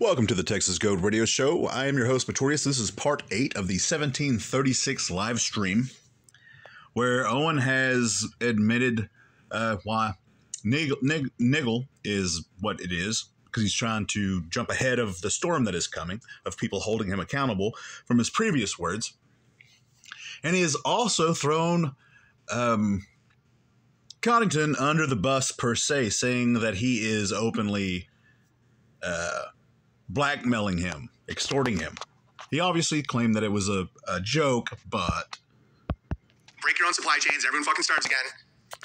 Welcome to the Texas Goat Radio Show. I am your host, Pretorius. This is part 8 of the 1736 live stream, where Owen has admitted why niggle is what it is, because he's trying to jump ahead of the storm that is coming, of people holding him accountable from his previous words. And he has also thrown Coddington under the bus, per se, saying that he is openly blackmailing him, extorting him. He obviously claimed that it was a joke, but... Break your own supply chains, everyone fucking starves again.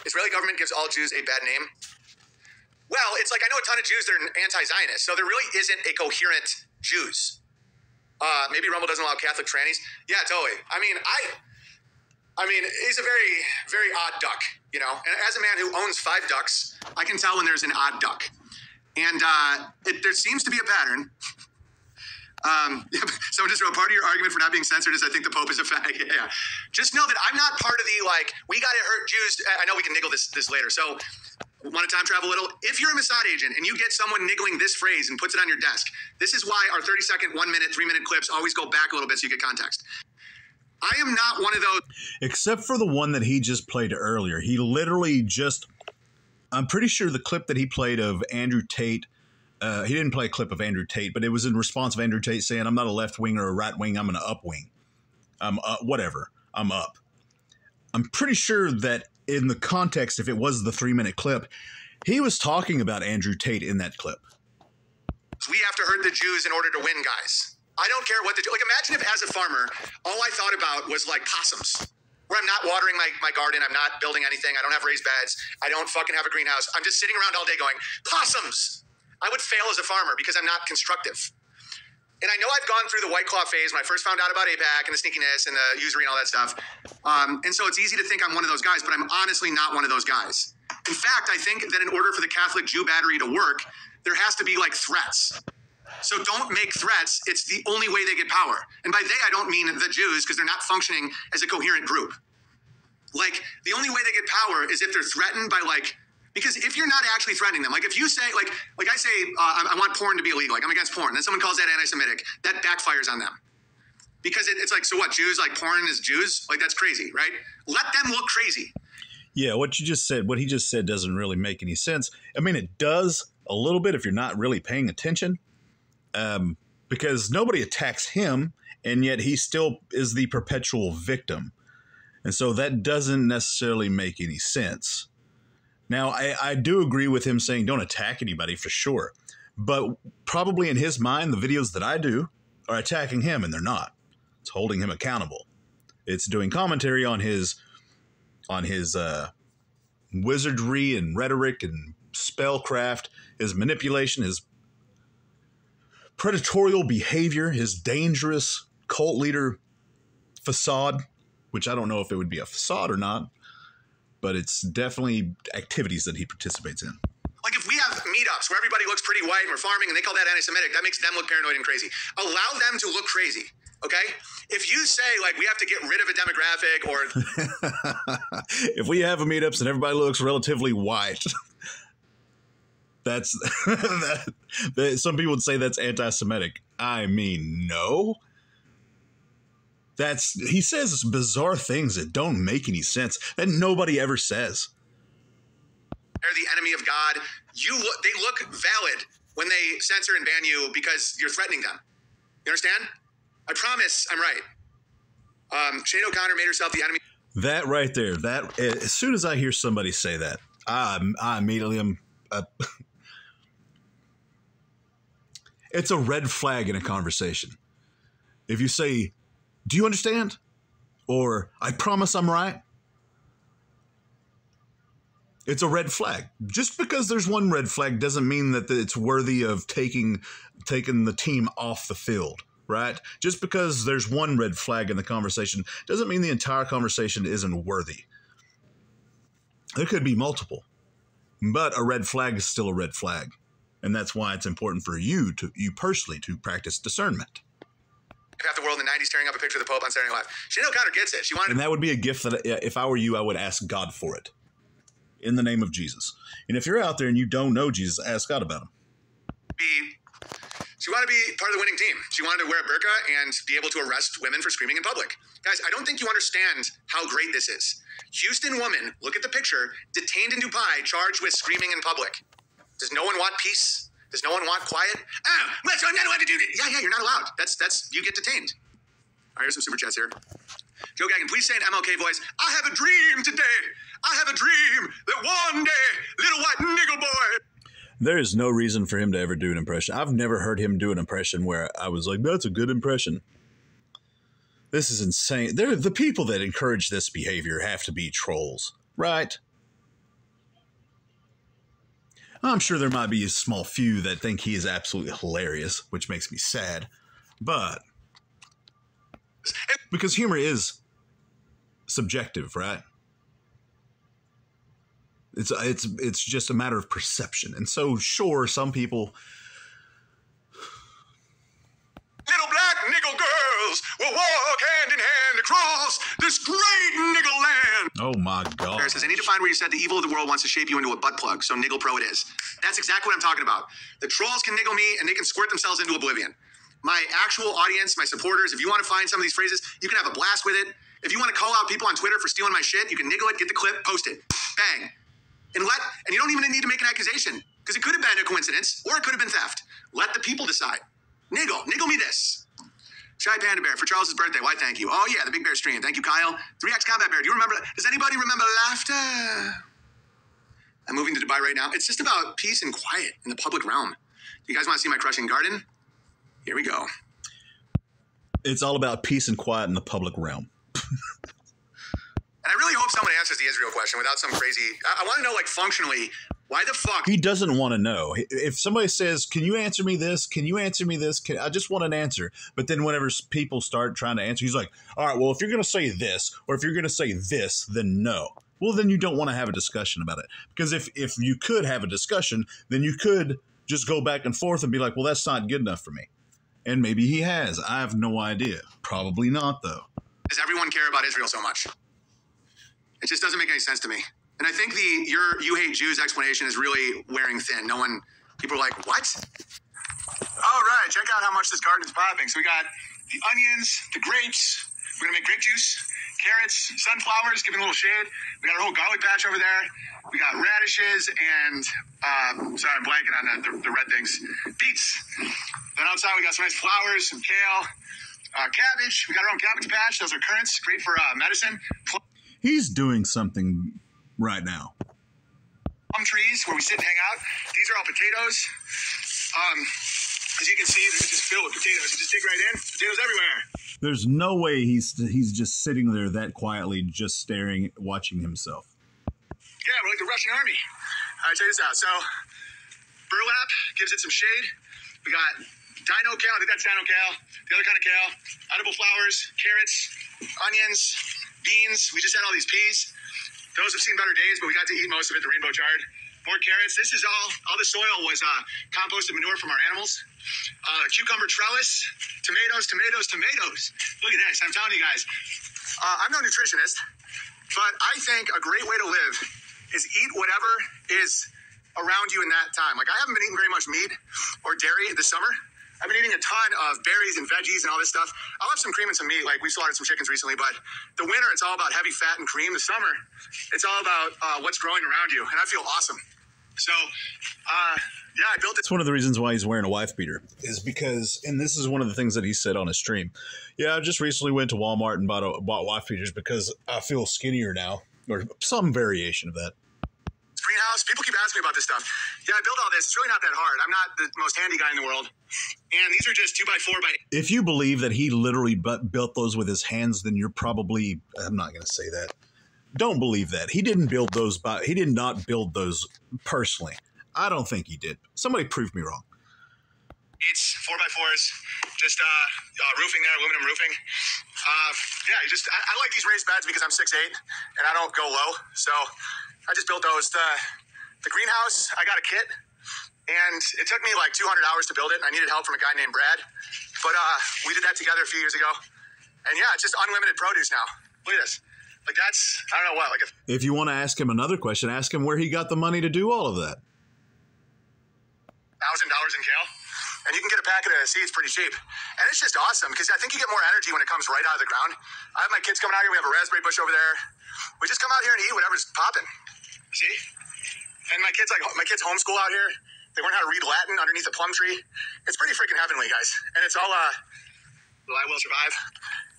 Israeli government gives all Jews a bad name. Well, it's like, I know a ton of Jews that are anti-Zionist, so there really isn't a coherent Jews. Maybe Rumble doesn't allow Catholic trannies. Yeah, totally. I mean, he's a very, very odd duck, you know? And as a man who owns 5 ducks, I can tell when there's an odd duck. And there seems to be a pattern. Someone just wrote, part of your argument for not being censored is I think the Pope is a fag. Yeah. Just know that I'm not part of the, like, we got to hurt Jews. I know we can niggle this later. So, want to time travel a little? If you're a Mossad agent and you get someone niggling this phrase and puts it on your desk, this is why our 30-second, 1-minute, 3-minute clips always go back a little bit so you get context. I am not one of those. Except for the one that he just played earlier. He literally just... I'm pretty sure the clip that he played of Andrew Tate, he didn't play a clip of Andrew Tate, but it was in response of Andrew Tate saying, I'm not a left wing or a right wing, I'm an up wing. Whatever, I'm up. I'm pretty sure that in the context, if it was the 3-minute clip, he was talking about Andrew Tate in that clip. We have to hurt the Jews in order to win, guys. I don't care what like, imagine if as a farmer, all I thought about was like possums. Where I'm not watering my garden, I'm not building anything, I don't have raised beds, I don't fucking have a greenhouse. I'm just sitting around all day going, possums! I would fail as a farmer because I'm not constructive. And I know I've gone through the White Claw phase when I first found out about APAC and the sneakiness and the usury and all that stuff. And so it's easy to think I'm one of those guys, but I'm honestly not one of those guys. In fact, I think that in order for the Catholic Jew battery to work, there has to be like threats. So don't make threats. It's the only way they get power. And by they, I don't mean the Jews, because they're not functioning as a coherent group. Like, the only way they get power is if they're threatened by, like, because if you're not actually threatening them, like if you say, like I say, I want porn to be illegal, like I'm against porn, then someone calls that anti-Semitic, that backfires on them. Because it's like, so what, Jews, like porn is Jews? Like, that's crazy, right? Let them look crazy. Yeah, what he just said doesn't really make any sense. I mean, it does a little bit if you're not really paying attention. Because nobody attacks him, and yet he still is the perpetual victim. And so that doesn't necessarily make any sense. Now, I do agree with him saying don't attack anybody for sure. But probably in his mind, the videos that I do are attacking him, and they're not. It's holding him accountable. It's doing commentary on his wizardry and rhetoric and spellcraft, his manipulation, his predatorial behavior, his dangerous cult leader facade, which I don't know if it would be a facade or not, but it's definitely activities that he participates in. Like if we have meetups where everybody looks pretty white and we're farming and they call that anti-Semitic, that makes them look paranoid and crazy. Allow them to look crazy, okay? If you say, like, we have to get rid of a demographic or... If we have a meetups and everybody looks relatively white... That's some people would say that's anti-Semitic. I mean, no. He says bizarre things that don't make any sense that nobody ever says. They're the enemy of God. They look valid when they censor and ban you because you're threatening them. You understand? I promise I'm right. Sinead O'Connor made herself the enemy. That right there. That as soon as I hear somebody say that, I immediately am. It's a red flag in a conversation. If you say, do you understand? Or, I promise I'm right. It's a red flag. Just because there's one red flag doesn't mean that it's worthy of taking the team off the field, right? Just because there's one red flag in the conversation doesn't mean the entire conversation isn't worthy. There could be multiple, but a red flag is still a red flag. And that's why it's important for you personally to practice discernment. Half the world in the 90s tearing up a picture of the Pope on Saturday Night Live. Sinead O'Connor gets it. And that would be a gift that if I were you, I would ask God for it. In the name of Jesus. And if you're out there and you don't know Jesus, ask God about him. She wanted to be part of the winning team. She wanted to wear a burqa and be able to arrest women for screaming in public. Guys, I don't think you understand how great this is. Houston woman, look at the picture, detained in Dubai, charged with screaming in public. Does no one want peace? Does no one want quiet? I'm not allowed to do that. Yeah, you're not allowed. That's you get detained. All right, here's some super chats here. Joe Gagnon, please say in MLK voice, I have a dream today. I have a dream that one day, little white niggle boy. There is no reason for him to ever do an impression. I've never heard him do an impression where I was like, that's a good impression. This is insane. The people that encourage this behavior have to be trolls, right? I'm sure there might be a small few that think he is absolutely hilarious, which makes me sad. But because humor is subjective, right? It's just a matter of perception. And so, sure, some people... Little black niggle girls will walk hand in hand across this great niggle land. Oh, my God. Says, I need to find where you said the evil of the world wants to shape you into a butt plug, so niggle pro it is. That's exactly what I'm talking about. The trolls can niggle me, and they can squirt themselves into oblivion. My actual audience, my supporters, if you want to find some of these phrases, you can have a blast with it. If you want to call out people on Twitter for stealing my shit, you can niggle it, get the clip, post it. Bang. And you don't even need to make an accusation, because it could have been a coincidence, or it could have been theft. Let the people decide. Niggle me this. Shy Panda Bear, for Charles's birthday, why thank you? Oh yeah, the Big Bear stream. Thank you, Kyle. 3X Combat Bear, do you remember, does anybody remember laughter? I'm moving to Dubai right now. It's just about peace and quiet in the public realm. You guys want to see my crushing garden? Here we go. It's all about peace and quiet in the public realm. And I really hope someone answers the Israel question without some crazy... I want to know, like, functionally, why the fuck... He doesn't want to know. If somebody says, can you answer me this? Can you answer me this? I just want an answer. But then whenever people start trying to answer, he's like, all right, well, if you're going to say this, or if you're going to say this, then no. Well, then you don't want to have a discussion about it. Because if you could have a discussion, then you could just go back and forth and be like, well, that's not good enough for me. And maybe he has. I have no idea. Probably not, though. Does everyone care about Israel so much? It just doesn't make any sense to me. And I think you hate Jews explanation is really wearing thin. People are like, what? All right, check out how much this garden is popping. So we got the onions, the grapes. We're gonna make grape juice, carrots, sunflowers, giving a little shade. We got our whole garlic patch over there. We got radishes and, sorry, I'm blanking on the red things. Beets. Then outside we got some nice flowers, some kale, cabbage. We got our own cabbage patch. Those are currants, great for medicine. He's doing something right now. Plum trees where we sit and hang out. These are all potatoes. As you can see, they're just filled with potatoes. You just dig right in, potatoes everywhere. There's no way he's just sitting there that quietly, just staring, watching himself. Yeah, we're like the Russian army. All right, check this out. So, burlap gives it some shade. We got dino kale. I think that's dino kale. The other kind of kale. Edible flowers, carrots, onions, beans. We just had all these peas. Those have seen better days, but we got to eat most of it, the rainbow chard. More carrots. This is all the soil was composted manure from our animals. Cucumber trellis, tomatoes. Look at this. I'm telling you guys, I'm no nutritionist, but I think a great way to live is eat whatever is around you in that time. Like, I haven't been eating very much meat or dairy this summer. I've been eating a ton of berries and veggies and all this stuff. I'll have some cream and some meat. Like, we slaughtered some chickens recently, but the winter, it's all about heavy fat and cream. The summer, it's all about what's growing around you, and I feel awesome. So, yeah, I built it. It's one of the reasons why he's wearing a wife beater is because, and this is one of the things that he said on his stream. Yeah, I just recently went to Walmart and bought wife beaters because I feel skinnier now, or some variation of that. Greenhouse. People keep asking me about this stuff. Yeah, I built all this. It's really not that hard. I'm not the most handy guy in the world. And these are just 2x4 If you believe that he literally built those with his hands, then you're probably, I'm not going to say that. Don't believe that. He didn't build those, he did not build those personally. I don't think he did. Somebody prove me wrong. It's 4x4s, just roofing there, aluminum roofing. Yeah, I like these raised beds because I'm 6'8", and I don't go low. So I just built those. The greenhouse, I got a kit, and it took me like 200 hours to build it. I needed help from a guy named Brad, but we did that together a few years ago. And yeah, it's just unlimited produce now. Look at this. Like, that's, I don't know what. Like, if you want to ask him another question, ask him where he got the money to do all of that. $1,000 in kale. And you can get a packet of seeds pretty cheap. And it's just awesome because I think you get more energy when it comes right out of the ground. I have my kids coming out here. We have a raspberry bush over there. We just come out here and eat whatever's popping. See? And my kids homeschool out here. They learn how to read Latin underneath a plum tree. It's pretty freaking heavenly, guys. And it's all I will survive.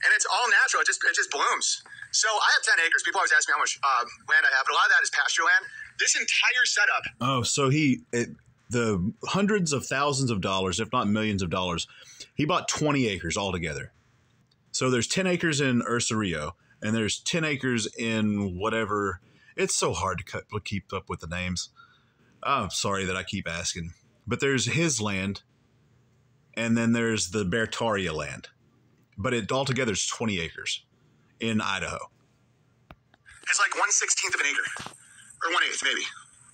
And it's all natural. It just blooms. So I have 10 acres. People always ask me how much land I have, but a lot of that is pasture land. This entire setup. Oh, so the hundreds of thousands of dollars, if not millions of dollars, he bought 20 acres altogether. So there's 10 acres in Ursa Rio, and there's 10 acres in whatever. It's so hard to keep up with the names. I'm sorry that I keep asking. But there's his land, and then there's the Bertaria land. But it altogether is 20 acres in Idaho. It's like 1/16 of an acre. Or 1/8, maybe.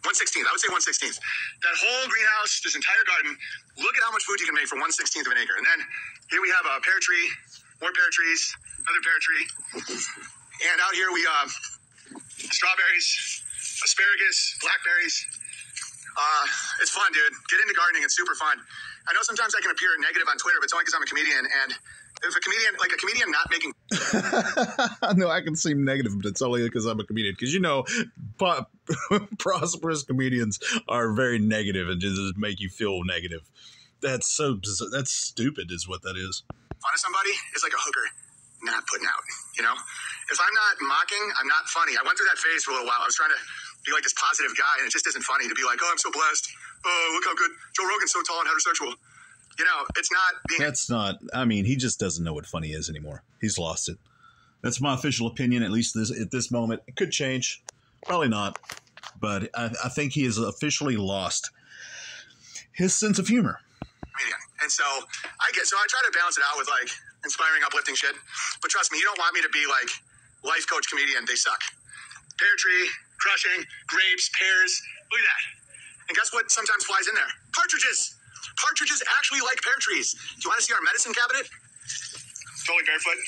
1/16. I would say 1/16. That whole greenhouse, this entire garden, look at how much food you can make for 1/16 of an acre. And then here we have a pear tree, more pear trees, another pear tree. And out here we strawberries, asparagus, blackberries. It's fun, dude. Get into gardening. It's super fun. I know sometimes I can appear negative on Twitter, but it's only because I'm a comedian. And if a comedian not making... No, I can seem negative, but it's only because I'm a comedian. Because, prosperous comedians are very negative and just make you feel negative. That's stupid is what that is. Fun of somebody is like a hooker not putting out, If I'm not mocking, I'm not funny. I went through that phase for a little while. I was trying to be like this positive guy, and it just isn't funny to be like, oh, I'm so blessed. Oh, look how good. Joe Rogan's so tall and heterosexual. It's not being... That's not... I mean, he just doesn't know what funny is anymore. He's lost it. That's my official opinion, at least at this moment. It could change. Probably not. But I think he has officially lost his sense of humor. And so I try to balance it out with like inspiring, uplifting shit. But trust me, you don't want me to be like life coach comedian. They suck. Pear tree, crushing, grapes, pears. Look at that. And guess what sometimes flies in there? Partridges. Partridges actually like pear trees. Do you want to see our medicine cabinet? Totally barefoot.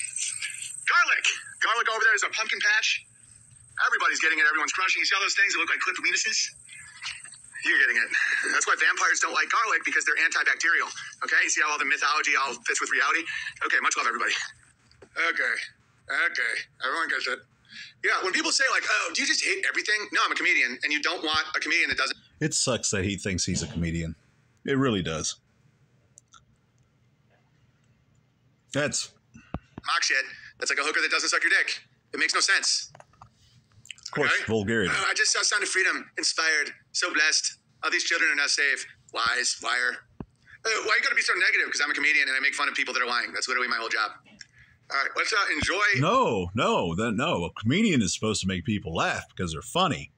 Garlic. Garlic over there is a pumpkin patch. Everybody's getting it. Everyone's crushing. You see all those things that look like clipped weenuses? You're getting it. That's why vampires don't like garlic, because they're antibacterial. Okay? You see how all the mythology all fits with reality? Okay, much love, everybody. Okay. Everyone gets it. Yeah, when people say like, oh, do you just hate everything? No, I'm a comedian, and you don't want a comedian that doesn't... It sucks that he thinks he's a comedian. It really does. That's... mock shit. That's like a hooker that doesn't suck your dick. It makes no sense. Of course, okay? Vulgarity. I just saw Sound of Freedom. Inspired. So blessed. All these children are not safe. Lies. Liar. Why you gotta be so negative? Because I'm a comedian and I make fun of people that are lying. That's literally my whole job. All right, let's enjoy... No. A comedian is supposed to make people laugh because they're funny.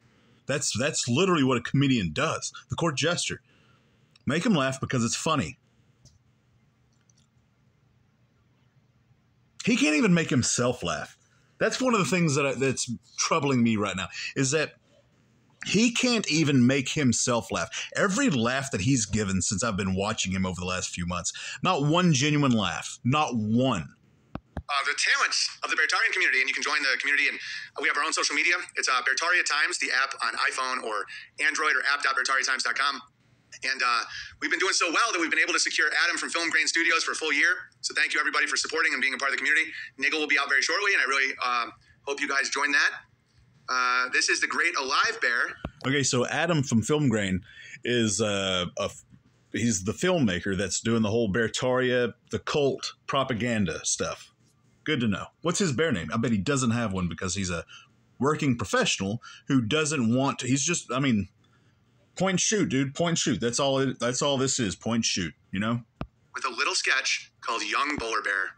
That's literally what a comedian does. The court jester. Make them laugh because it's funny. He can't even make himself laugh. That's one of the things that's troubling me right now, is that he can't even make himself laugh. Every laugh that he's given since I've been watching him over the last few months, not one genuine laugh. Not one. The talents of the Bertarian community, and you can join the community, and we have our own social media. It's Bertaria Times, the app on iPhone or Android, or app.bertariatimes.com. And we've been doing so well that we've been able to secure Adam from Film Grain Studios for a full year. So thank you, everybody, for supporting and being a part of the community. Niggle will be out very shortly, and I really hope you guys join that. This is the Great Alive Bear. Okay, so Adam from Film Grain is he's the filmmaker that's doing the whole Bertaria, the cult propaganda stuff. Good to know. What's his bear name? I bet he doesn't have one because he's a working professional who doesn't want to. He's just, I mean, point shoot, dude. Point shoot. That's all this is. Point shoot, you know? With a little sketch called Young Bowler Bear.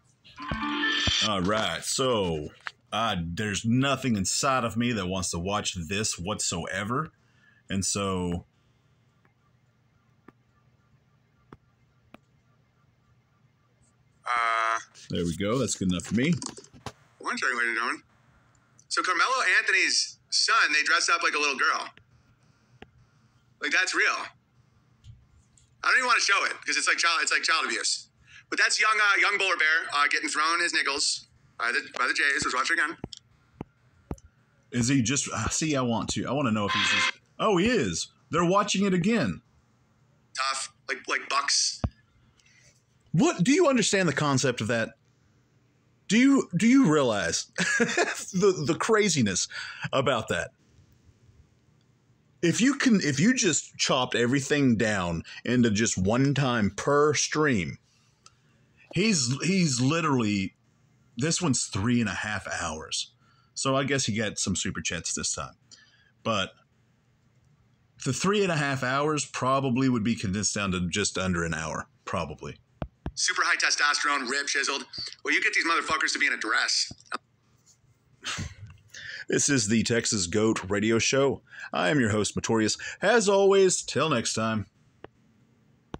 All right. So there's nothing inside of me that wants to watch this whatsoever. And so... there we go. That's good enough for me. One second, ladies and gentlemen. So Carmelo Anthony's son, they dress up like a little girl. Like, that's real. I don't even want to show it because it's like child abuse. But that's young Bowler Bear getting thrown his nickels by the Jays. Let's watch it again. Is he just... see, I want to know if he's just... Oh, he is. They're watching it again. Tough. Like Bucks. What do you understand the concept of that? Do you realize the craziness about that? If you just chopped everything down into just one time per stream, he's literally, this one's 3.5 hours. So I guess he got some super chats this time. But the 3.5 hours probably would be condensed down to just under an hour, probably. Super high testosterone, rib chiseled. Well, you get these motherfuckers to be in a dress. This is the Texas Goat Radio Show. I am your host, Matorius. As always, till next time.